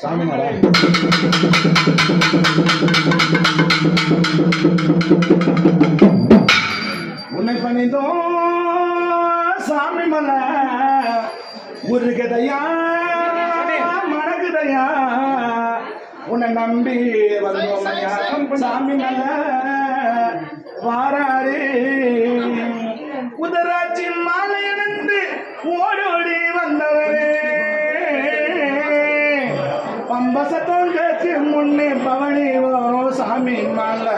சாமி உன்னை பணிந்தோம் சாமி மலை உருகதையா மணக்குதையா உன்னை நம்பி வந்தோம் சாமி மல வாராரே உதராட்சி மாலை அணிந்து ஓடோடி வந்தவரே பம்பசத்தோங்கக்கு முன்னே பவனி வரும் சாமி மாலை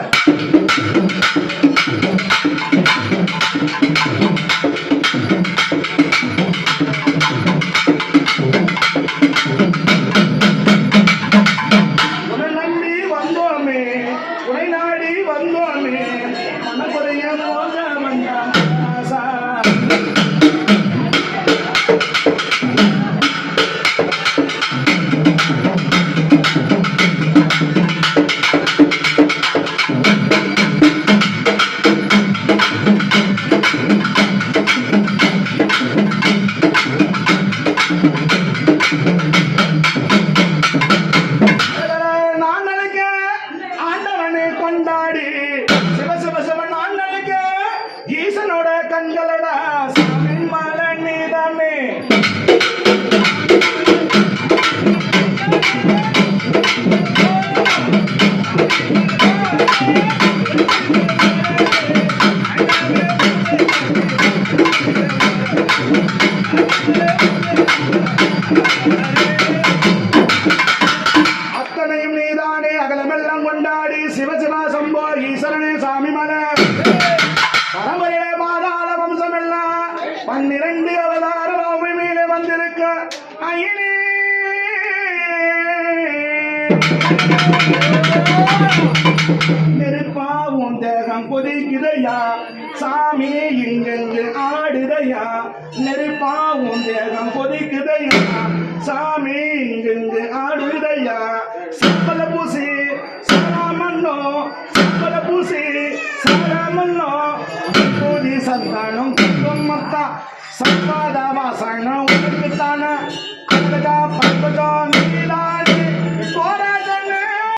கொண்டாடி சிவ சிவ சிவ நான் நினைக்க ஈசனோட கண்களடா சாமி மாலை நீதானே அத்தனையும் நீதானே அகலமெல்லாம் கொண்டாடி சிவசிவா சம்போ ஈஸ்வரனே சாமி மலை பரம்பரையிலே பாதாள வம்சம் எல்லாம் 12 அவதார பூமி மேலே வந்திருக்க ஐயனே நெருப்பாவும் தேகம் கொதிக்குதையா சாமி இங்கெங்கு ஆடுதையா நெருப்பாவும் தேகம் கொதிக்குதையா சாமி இங்கெங்கு ஆடுதையா சப்பல பூசி சாராமன்னோ சப்பல பூசி சாராமன்னோ பூதி சந்தானம் குங்கும் மத்தா சம்பாத வாசனம் உனக்குத்தான அழகா பண்பகம்